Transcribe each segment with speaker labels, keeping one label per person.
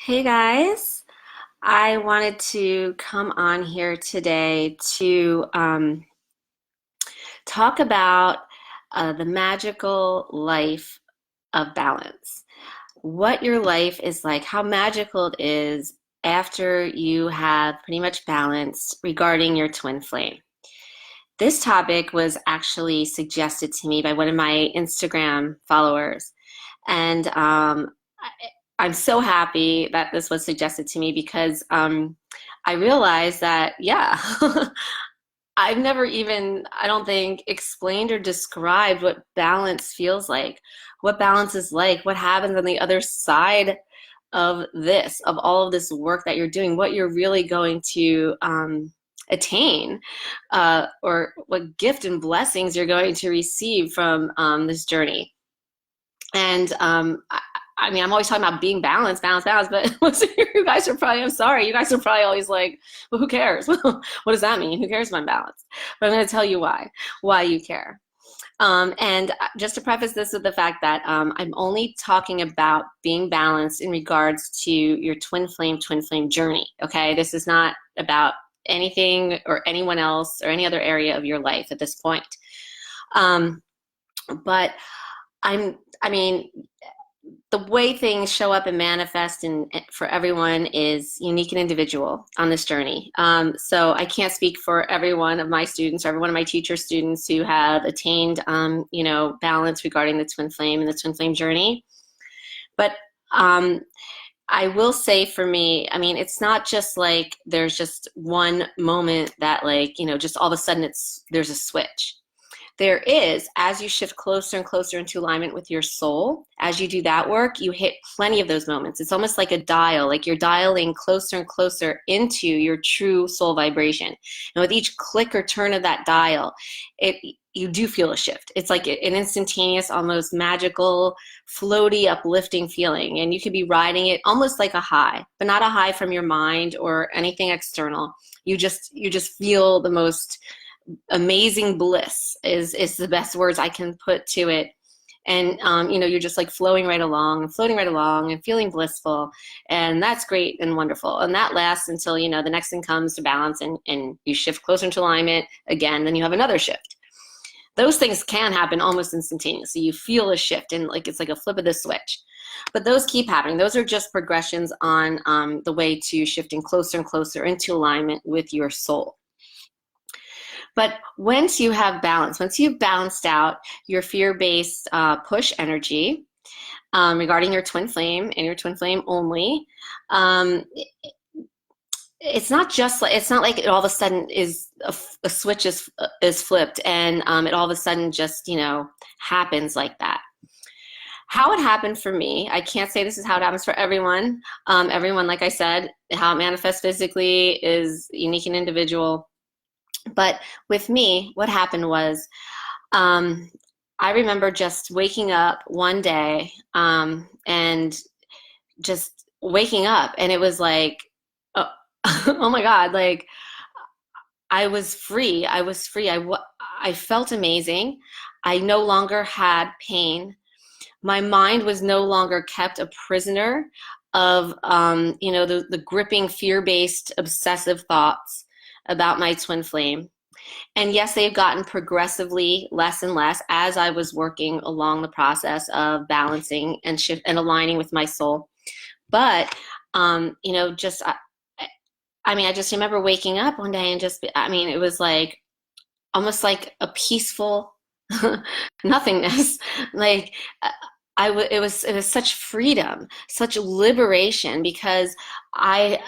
Speaker 1: Hey guys, I wanted to come on here today to talk about the magical life of balance. What your life is like, how magical it is after you have pretty much balanced regarding your twin flame. This topic was actually suggested to me by one of my Instagram followers, and I'm so happy that this was suggested to me because I realized that, yeah, I've never even, I don't think, explained or described what balance feels like, what balance is like, what happens on the other side of this, of all of this work that you're doing, what you're really going to attain, or what gift and blessings you're going to receive from this journey. And I mean, I'm always talking about being balanced, balanced, balanced, but you guys are probably, I'm sorry, you guys are probably always like, well, who cares? What does that mean? Who cares if I'm balanced? But I'm going to tell you why you care. And just to preface this with the fact that I'm only talking about being balanced in regards to your twin flame journey. Okay, this is not about anything or anyone else or any other area of your life at this point. But I mean, the way things show up and manifest for everyone is unique and individual on this journey. So I can't speak for every one of my students or every one of my teacher students who have attained, balance regarding the twin flame and the twin flame journey. But I will say for me, I mean, it's not just like there's just one moment that just all of a sudden there's a switch. There is, as you shift closer and closer into alignment with your soul, as you do that work, you hit plenty of those moments. It's almost like a dial, like you're dialing closer and closer into your true soul vibration. And with each click or turn of that dial, you do feel a shift. It's like an instantaneous, almost magical, floaty, uplifting feeling. And you could be riding it almost like a high, but not a high from your mind or anything external. You just feel the most amazing bliss is the best words I can put to it. And you're just like floating right along and feeling blissful, and that's great and wonderful. And that lasts until the next thing comes to balance, and you shift closer into alignment again, then you have another shift. Those things can happen almost instantaneously. You feel a shift, and it's like a flip of the switch. But those keep happening. Those are just progressions on the way to shifting closer and closer into alignment with your soul. But once you have balance, once you've balanced out your fear-based push energy regarding your twin flame and your twin flame only, it's not like it all of a sudden is a switch is flipped and it all of a sudden just happens like that. How it happened for me, I can't say this is how it happens for everyone. Everyone, like I said, how it manifests physically is unique and individual. But with me, what happened was, I remember just waking up one day, and just waking up, and it was like, oh, oh my God, like I was free. I felt amazing. I no longer had pain. My mind was no longer kept a prisoner of, the gripping fear-based obsessive thoughts about my twin flame. And yes, they've gotten progressively less and less as I was working along the process of balancing and shift and aligning with my soul. But, I just remember waking up one day and it was like almost like a peaceful nothingness. Like it was such freedom, such liberation, because I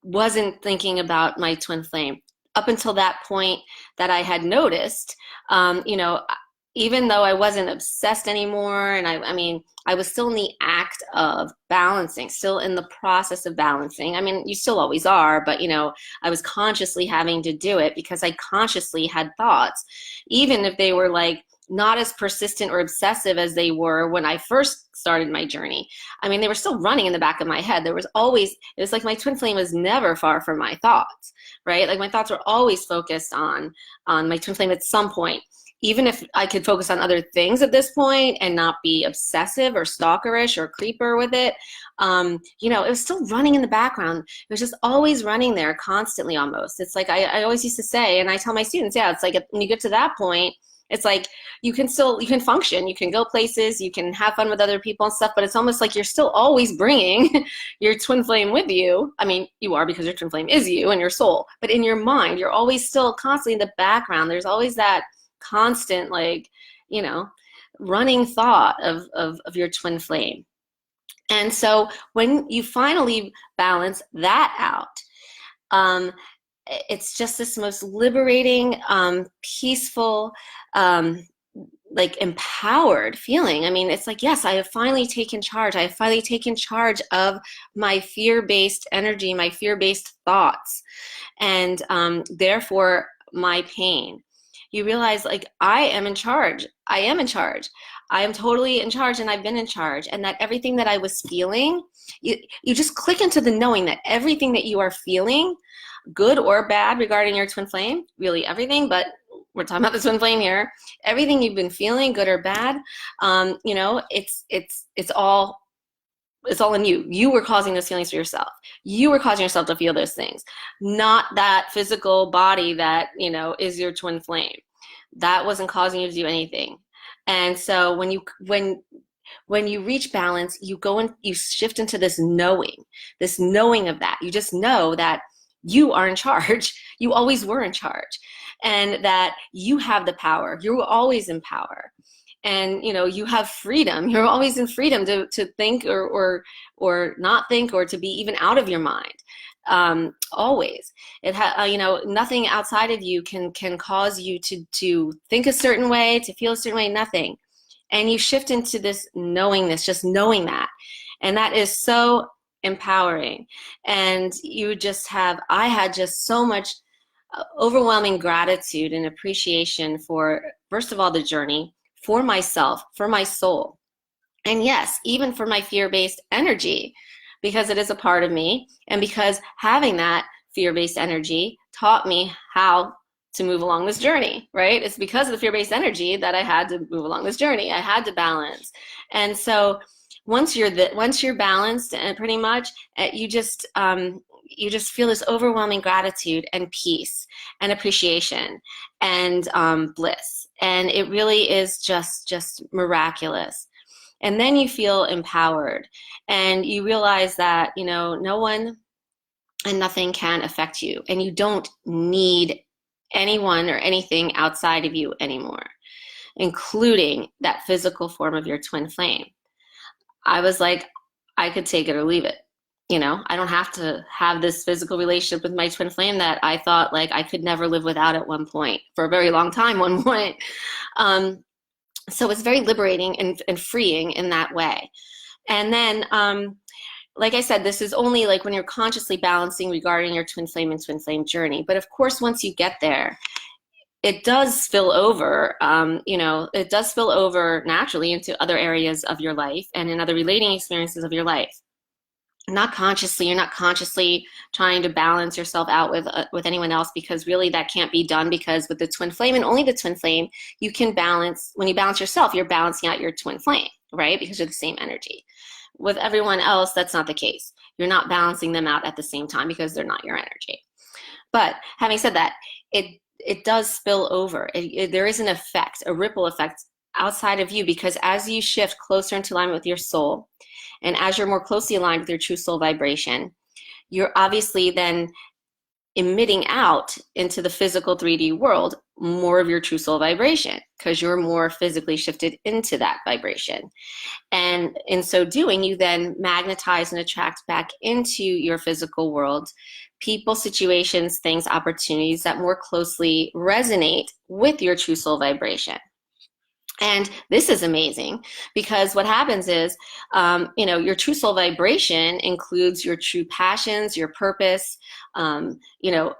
Speaker 1: wasn't thinking about my twin flame up until that point that I had noticed. Even though I wasn't obsessed anymore, and I was still in the act of balancing, still in the process of balancing. I mean, you still always are, but I was consciously having to do it because I consciously had thoughts, even if they were like not as persistent or obsessive as they were when I first started my journey. I mean, they were still running in the back of my head. It was like my twin flame was never far from my thoughts, right? Like my thoughts were always focused on my twin flame at some point. even if I could focus on other things at this point and not be obsessive or stalkerish or creeper with it, you know, it was still running in the background. It was just always running there constantly almost. It's like I always used to say, and I tell my students, yeah, it's like when you get to that point, it's like you can function, you can go places, you can have fun with other people and stuff, but it's almost like you're still always bringing your twin flame with you. I mean, you are, because your twin flame is you and your soul, but in your mind, you're always still constantly in the background. There's always that constant, like, you know, running thought of your twin flame. And so when you finally balance that out, it's just this most liberating, peaceful, like empowered feeling. I mean, it's like, yes, I have finally taken charge. I have finally taken charge of my fear-based energy, my fear-based thoughts, and therefore my pain. You realize, like, I am in charge. I am in charge. I am totally in charge, and I've been in charge. And that everything that I was feeling, you just click into the knowing that everything that you are feeling, good or bad, regarding your twin flame, really everything, but we're talking about the twin flame here, everything you've been feeling, good or bad, you know, it's all in you. You were causing those feelings for yourself. You were causing yourself to feel those things, not that physical body that, you know, is your twin flame. That wasn't causing you to do anything. And so when you reach balance, you go and you shift into this knowing of that. You just know that you are in charge. You always were in charge, and that you have the power. You're always in power. And, you know, you have freedom. You're always in freedom to think or not think, or to be even out of your mind. Always. You know, nothing outside of you can cause you to think a certain way, to feel a certain way, nothing. And you shift into this knowingness, just knowing that. And that is so empowering. And I had just so much overwhelming gratitude and appreciation for, first of all, the journey, for myself, for my soul, and yes, even for my fear-based energy, because it is a part of me, and because having that fear-based energy taught me how to move along this journey, right? It's because of the fear-based energy that I had to move along this journey. I had to balance. And so once you're balanced, and pretty much, you just feel this overwhelming gratitude and peace and appreciation and bliss. And it really is just miraculous. And then you feel empowered, and you realize that, you know, no one and nothing can affect you, and you don't need anyone or anything outside of you anymore, including that physical form of your twin flame. I was like, I could take it or leave it. You know, I don't have to have this physical relationship with my twin flame that I thought like I could never live without at one point, for a very long time, one point. So it's very liberating and freeing in that way. And then, like I said, this is only like when you're consciously balancing regarding your twin flame and twin flame journey. But of course, once you get there, it does spill over, you know, it does spill over naturally into other areas of your life and in other relating experiences of your life. Not consciously, you're not consciously trying to balance yourself out with anyone else, because really that can't be done, because with the twin flame and only the twin flame, you can balance. When you balance yourself, you're balancing out your twin flame, right? Because you're the same energy. With everyone else, that's not the case. You're not balancing them out at the same time, because they're not your energy. But having said that, it does spill over. There is an effect, a ripple effect outside of you, because as you shift closer into alignment with your soul, and as you're more closely aligned with your true soul vibration, you're obviously then emitting out into the physical 3D world more of your true soul vibration, because you're more physically shifted into that vibration. And in so doing, you then magnetize and attract back into your physical world people, situations, things, opportunities that more closely resonate with your true soul vibration. And this is amazing, because what happens is, you know, your true soul vibration includes your true passions, your purpose, you know,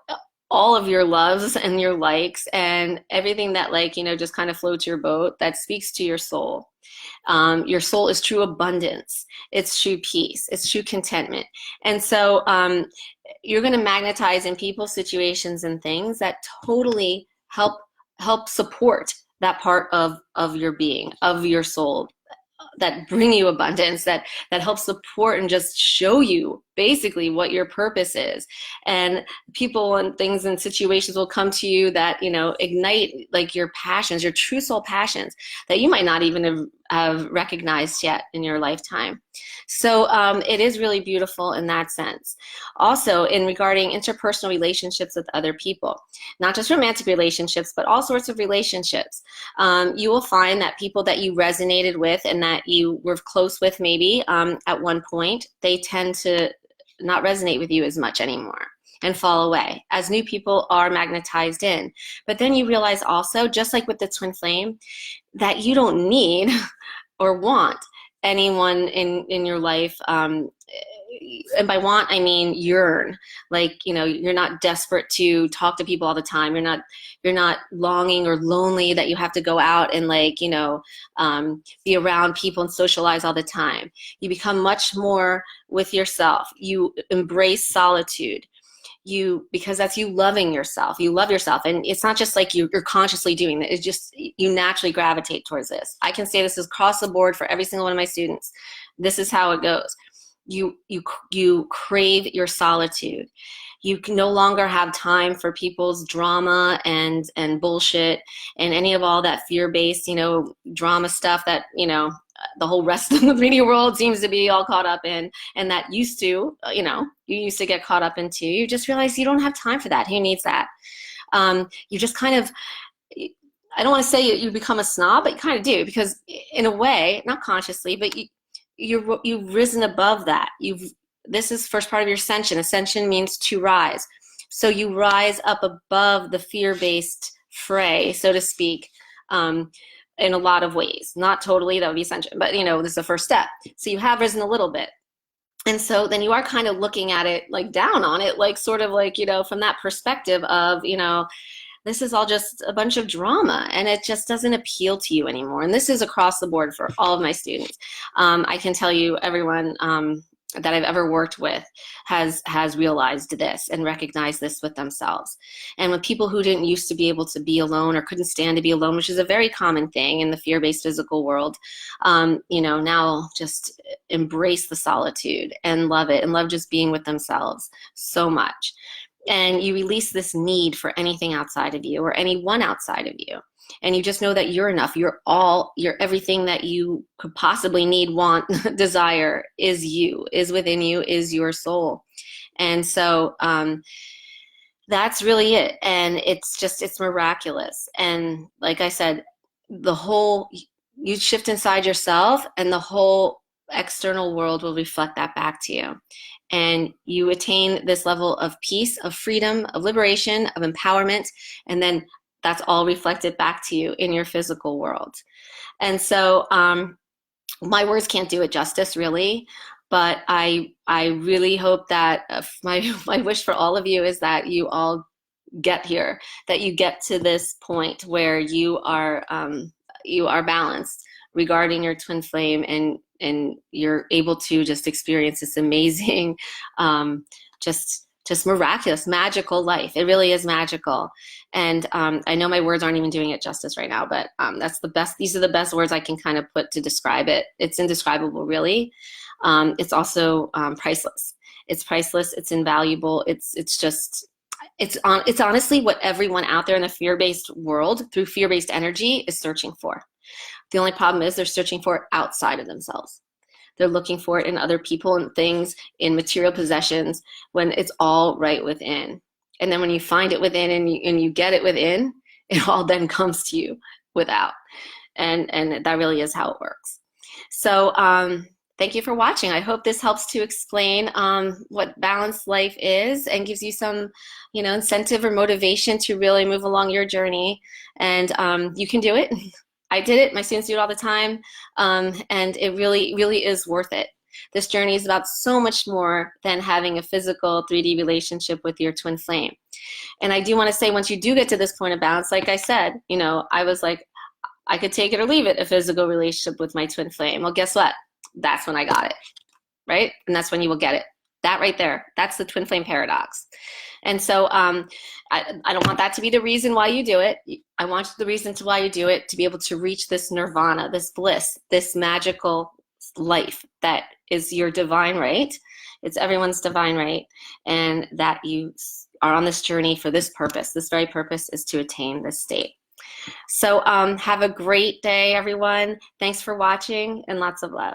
Speaker 1: all of your loves and your likes and everything that, like, you know, just kind of floats your boat, that speaks to your soul. Your soul is true abundance. It's true peace. It's true contentment. And so you're going to magnetize in people, situations, and things that totally help support that part of your being, of your soul, that bring you abundance, that help support and just show you basically what your purpose is. And people and things and situations will come to you that, you know, ignite like your passions, your true soul passions that you might not even have recognized yet in your lifetime. So it is really beautiful in that sense. Also, in regarding interpersonal relationships with other people, not just romantic relationships, but all sorts of relationships, you will find that people that you resonated with and that you were close with maybe at one point, they tend to not resonate with you as much anymore and fall away as new people are magnetized in. But then you realize also, just like with the twin flame, that you don't need or want anyone in your life. And by want, I mean yearn. Like, you know, you're not desperate to talk to people all the time. You're not longing or lonely that you have to go out and, like, you know, be around people and socialize all the time. You become much more with yourself. You embrace solitude. Because that's you loving yourself. You love yourself. And it's not just like you're consciously doing it. It's just you naturally gravitate towards this. I can say this is across the board for every single one of my students. This is how it goes. You crave your solitude. You can no longer have time for people's drama and bullshit and any of all that fear-based, you know, drama stuff that, you know, the whole rest of the media world seems to be all caught up in, and that used to, you know, you used to get caught up into. You just realize you don't have time for that. Who needs that? You just kind of, I don't want to say you become a snob, but you kind of do, because in a way, not consciously, but you've risen above that. This is first part of your ascension. Ascension means to rise. So you rise up above the fear-based fray, so to speak, in a lot of ways. Not totally, that would be ascension, but, you know, this is the first step. So you have risen a little bit. And so then you are kind of looking at it, like down on it, like sort of like, you know, from that perspective of, you know, this is all just a bunch of drama and it just doesn't appeal to you anymore. And this is across the board for all of my students. I can tell you everyone that I've ever worked with has realized this and recognized this with themselves. And with people who didn't used to be able to be alone or couldn't stand to be alone, which is a very common thing in the fear-based physical world, you know, now just embrace the solitude and love it and love just being with themselves so much. And you release this need for anything outside of you or anyone outside of you. And you just know that you're enough. You're everything that you could possibly need, want, desire is you, is within you, is your soul. And so that's really it. And it's miraculous. And like I said, you shift inside yourself and the whole external world will reflect that back to you. And you attain this level of peace, of freedom, of liberation, of empowerment, and then that's all reflected back to you in your physical world. And so my words can't do it justice, really, but I really hope that my wish for all of you is that you all get here, that you get to this point where you are balanced regarding your twin flame, and you're able to just experience this amazing, just miraculous, magical life. It really is magical. And I know my words aren't even doing it justice right now, but that's the best. These are the best words I can kind of put to describe it. It's indescribable, really. It's also priceless. It's priceless. It's invaluable. It's honestly what everyone out there in the fear-based world through fear-based energy is searching for. The only problem is they're searching for it outside of themselves. They're looking for it in other people and things, in material possessions, when it's all right within. And then when you find it within and you get it within, it all then comes to you without. And that really is how it works. So thank you for watching. I hope this helps to explain what balanced life is and gives you some, you know, incentive or motivation to really move along your journey. And you can do it. I did it. My students do it all the time. And it really, really is worth it. This journey is about so much more than having a physical 3D relationship with your twin flame. And I do want to say, once you do get to this point of balance, like I said, you know, I was like, I could take it or leave it, a physical relationship with my twin flame. Well, guess what? That's when I got it, right? And that's when you will get it. That right there, that's the twin flame paradox. And so I don't want that to be the reason why you do it. I want the reason to why you do it to be able to reach this nirvana, this bliss, this magical life that is your divine right. It's everyone's divine right. And that you are on this journey for this purpose. This very purpose is to attain this state. So have a great day, everyone. Thanks for watching and lots of love.